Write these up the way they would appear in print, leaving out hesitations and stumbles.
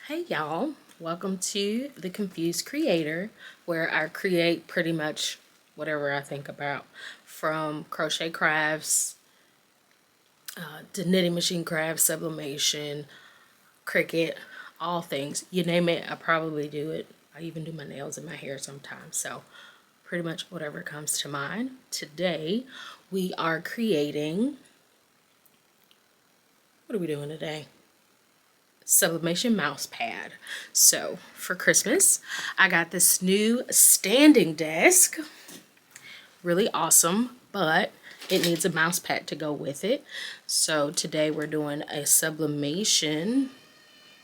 Hey y'all, welcome to The Confused Creator, where I create pretty much whatever I think about, from crochet crafts to knitting machine crafts, sublimation, Cricut, all things. You name it, I probably do it. I even do my nails and my hair sometimes, so pretty much whatever comes to mind. Today we are creating, what are we doing today? Sublimation mouse pad. So for Christmas I got this new standing desk, really awesome, but it needs a mouse pad to go with it. So today we're doing a sublimation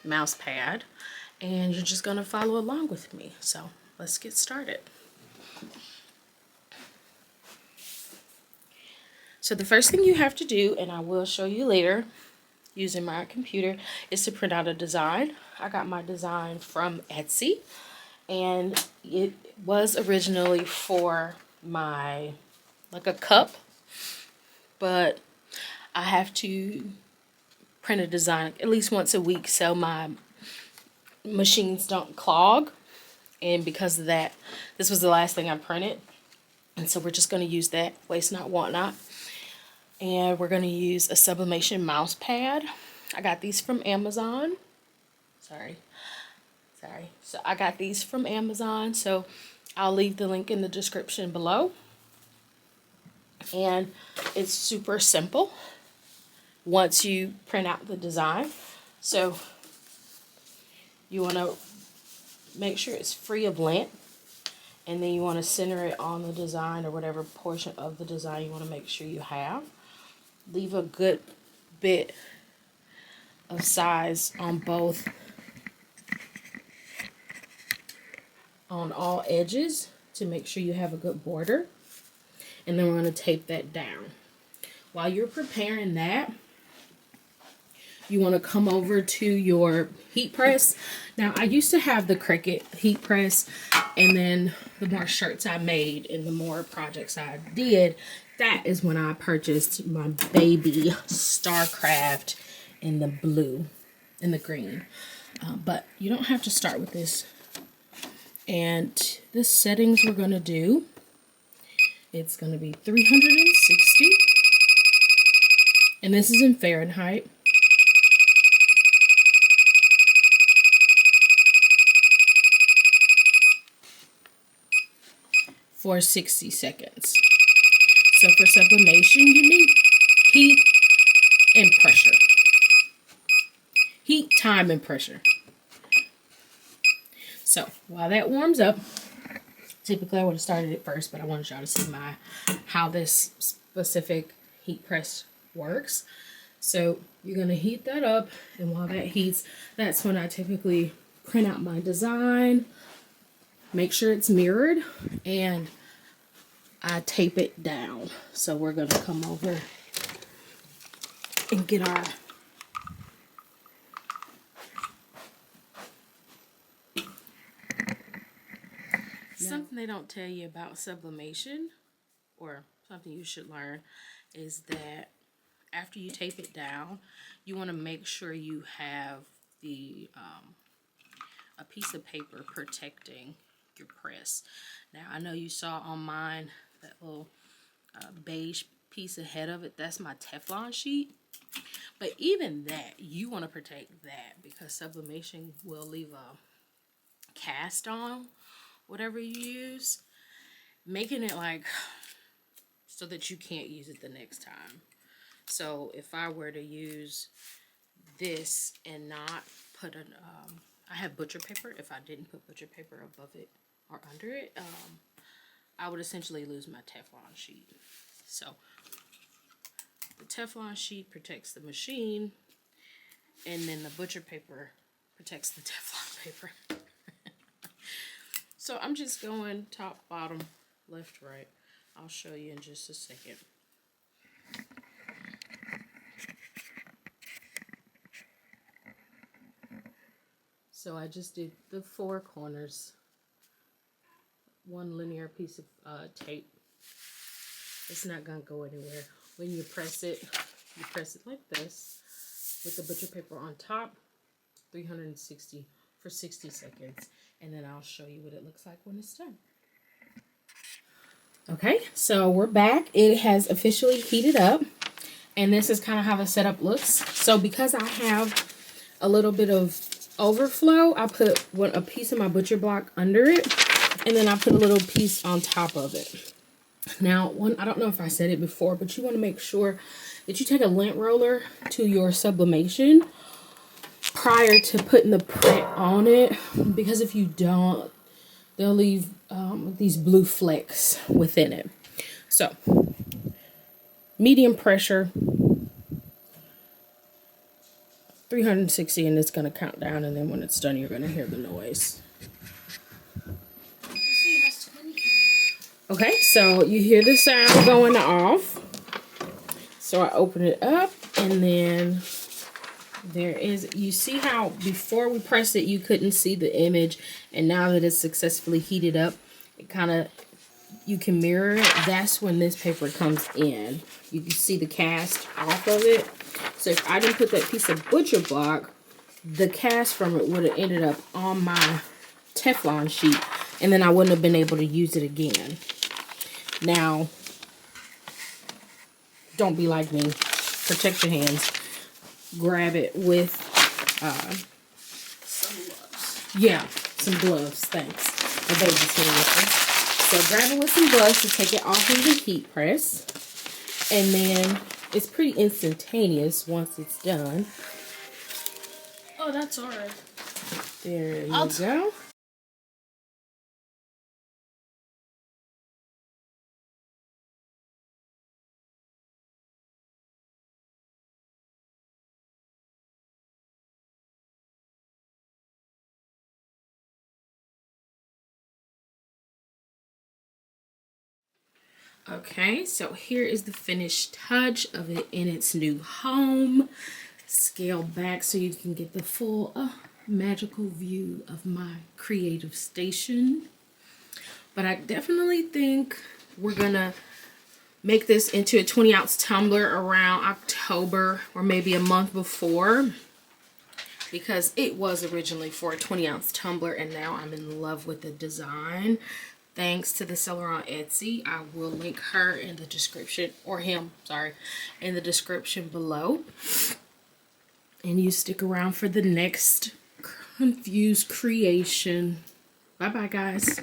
mouse pad and you're just gonna follow along with me. So let's get started. So the first thing you have to do, and I will show you later using my computer, is to print out a design. I got my design from Etsy, and it was originally for my, like a cup, but I have to print a design at least once a week so my machines don't clog. And because of that, this was the last thing I printed, and so we're just going to use that, waste not, want not. And we're going to use a sublimation mouse pad. I got these from Amazon. Sorry. So I got these from Amazon. So I'll leave the link in the description below. And it's super simple once you print out the design. So you want to make sure it's free of lint. And then you want to center it on the design, or whatever portion of the design you want to make sure you have. Leave a good bit of size on both, on all edges, to make sure you have a good border. And then we're going to tape that down. While you're preparing that, you want to come over to your heat press. Now, I used to have the Cricut heat press, and then the more shirts I made and the more projects I did, that is when I purchased my baby StarCraft in the blue and the green. But you don't have to start with this. And the settings we're going to do, it's going to be 360. And this is in Fahrenheit. For 60 seconds. So for sublimation, you need heat and pressure. Heat, time, and pressure. So while that warms up, typically I would have started it first, but I wanted y'all to see how this specific heat press works. So you're going to heat that up, and while that heats, that's when I typically print out my design, make sure it's mirrored, and I tape it down. So we're going to come over and get our something they don't tell you about sublimation, or something you should learn, is that after you tape it down, you want to make sure you have the a piece of paper protecting your press. Now, I know you saw on mine that little beige piece ahead of it. That's my Teflon sheet. But even that, you want to protect that, because sublimation will leave a cast on whatever you use, making it like so that you can't use it the next time. So if I were to use this and not put an I have butcher paper. If I didn't put butcher paper above it or under it, I would essentially lose my Teflon sheet. So the Teflon sheet protects the machine, and then the butcher paper protects the Teflon paper. So I'm just going top, bottom, left, right. I'll show you in just a second. So I just did the 4 corners, one linear piece of tape. It's not gonna go anywhere. When you press it like this with the butcher paper on top, 360 for 60 seconds. And then I'll show you what it looks like when it's done. Okay, so we're back. It has officially heated up. And this is kind of how the setup looks. So because I have a little bit of overflow, I put a piece of my butcher block under it. And then I put a little piece on top of it. Now, I don't know if I said it before, but you want to make sure that you take a lint roller to your sublimation prior to putting the print on it. Because if you don't, they'll leave these blue flecks within it. So, medium pressure, 360, and it's going to count down, and then when it's done, you're going to hear the noise. Okay, so you hear the sound going off. So I open it up, and then there is, you see how before we pressed it, you couldn't see the image, and now that it's successfully heated up, it kind of, you can mirror it. That's when this paper comes in. You can see the cast off of it. So if I didn't put that piece of butcher block, the cast from it would have ended up on my Teflon sheet, and then I wouldn't have been able to use it again. Now, don't be like me. Protect your hands. Grab it with some gloves. Yeah, some gloves. Thanks. My baby's here with me. So grab it with some gloves to take it off of the heat press. And then it's pretty instantaneous once it's done. Oh, that's alright. There you go. Okay, so here is the finished touch of it in its new home. Scale back so you can get the full magical view of my creative station. But I definitely think we're gonna make this into a 20-ounce tumbler around October or maybe a month before, because it was originally for a 20-ounce tumbler, and now I'm in love with the design. Thanks to the seller on Etsy. I will link her in the description, or him, sorry, in the description below. And you stick around for the next confused creation. Bye-bye, guys.